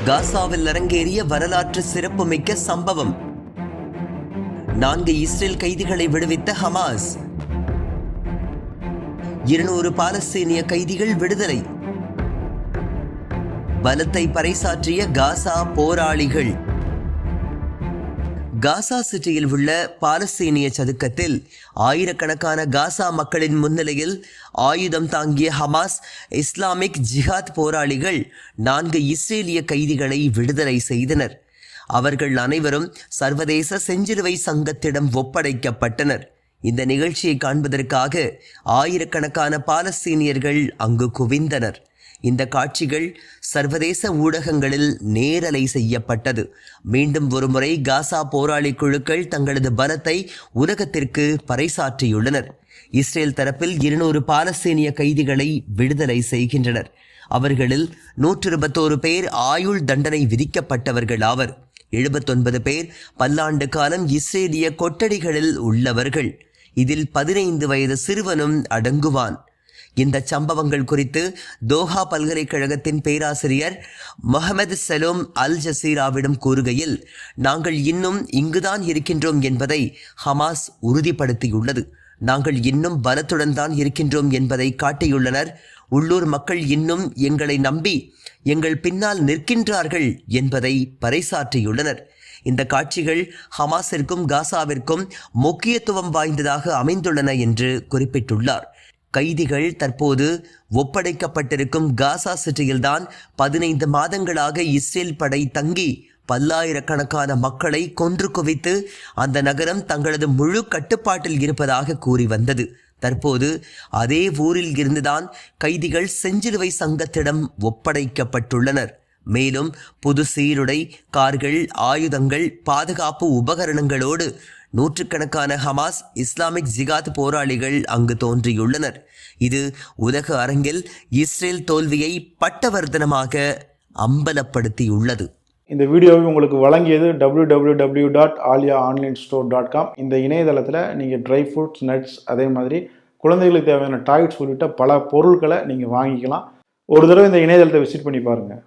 காசாவில் அரங்கேறிய வரலாற்று சிறப்புமிக்க சம்பவம். 4 இஸ்ரேல் கைதிகளை விடுவித்த ஹமாஸ். 200 பாலஸ்தீனிய கைதிகள் விடுதலை. பலத்தை பறைசாற்றிய காசா போராளிகள். காசா சிட்டியில் உள்ள பாலஸ்தீனிய சதுக்கத்தில் ஆயிரக்கணக்கான காசா மக்களின் முன்னிலையில் ஆயுதம் தாங்கிய ஹமாஸ் இஸ்லாமிக் ஜிஹாத் போராளிகள் 4 இஸ்ரேலிய கைதிகளை விடுதலை செய்தனர். அவர்கள் அனைவரும் சர்வதேச செஞ்சிலுவை சங்கத்திடம் ஒப்படைக்கப்பட்டனர். இந்த நிகழ்ச்சியை காண்பதற்காக ஆயிரக்கணக்கான பாலஸ்தீனியர்கள் அங்கு குவிந்தனர். இந்த காட்சிகள் சர்வதேச ஊடகங்களில் நேரலை செய்யப்பட்டது. மீண்டும் ஒருமுறை காசா போராளி குழுக்கள் தங்களது பலத்தை உலகத்திற்கு பறைசாற்றியுள்ளனர். இஸ்ரேல் தரப்பில் 200 பாலஸ்தீனிய கைதிகளை விடுதலை செய்கின்றனர். அவர்களில் 121 பேர் ஆயுள் தண்டனை விதிக்கப்பட்டவர்கள் ஆவர். 79 பேர் பல்லாண்டு காலம் இஸ்ரேலிய கொட்டடிகளில் உள்ளவர்கள். இதில் 15 வயது சிறுவனும் அடங்குவான். இந்த சம்பவங்கள் குறித்து தோஹா பல்கலைக்கழகத்தின் பேராசிரியர் முகமது சலோம் அல் ஜசீராவிடம் கூறுகையில், நாங்கள் இன்னும் இங்குதான் இருக்கின்றோம் என்பதை ஹமாஸ் உறுதிப்படுத்தியுள்ளது. நாங்கள் இன்னும் பலத்துடன் தான் இருக்கின்றோம் என்பதை காட்டியுள்ளனர். உள்ளூர் மக்கள் இன்னும் எங்களை நம்பி எங்கள் பின்னால் நிற்கின்றார்கள் என்பதை பறைசாற்றியுள்ளனர். இந்த காட்சிகள் ஹமாஸிற்கும் காசாவிற்கும் முக்கியத்துவம் வாய்ந்ததாக அமைந்துள்ளன என்று குறிப்பிட்டுள்ளார். கைதிகள் தற்போது ஒப்படைக்கப்பட்டிருக்கும் காசா சிட்டியில்தான் 15 மாதங்களாக இஸ்ரேல் படை தங்கி பல்லாயிரக்கணக்கான மக்களை கொன்று குவித்து அந்த நகரம் தங்களது முழு கட்டுப்பாட்டில் இருப்பதாக கூறி வந்தது. தற்போது அதே ஊரில் இருந்துதான் கைதிகள் செஞ்சிலுவை சங்கத்திடம் ஒப்படைக்கப்பட்டுள்ளனர். மேலும் புது சீருடை, கார்கள், ஆயுதங்கள், பாதுகாப்பு உபகரணங்களோடு நூற்றுக்கணக்கான ஹமாஸ் இஸ்லாமிக் ஜிகாத் போராளிகள் அங்கு தோன்றியுள்ளனர். இது உலக அரங்கில் இஸ்ரேல் தோல்வியை பட்டவர்த்தனமாக அம்பலப்படுத்தியுள்ளது. இந்த வீடியோவை உங்களுக்கு வழங்கியது www.aliaonlinestore.com. இந்த இணையதளத்தில் நீங்கள் ட்ரை ஃப்ரூட்ஸ், நட்ஸ், அதே மாதிரி குழந்தைகளுக்கு தேவையான டாய்ஸ் உள்ளிட்ட பல பொருட்களை நீங்கள் வாங்கிக்கலாம். ஒரு தடவை இந்த இணையதளத்தை விசிட் பண்ணி பாருங்கள்.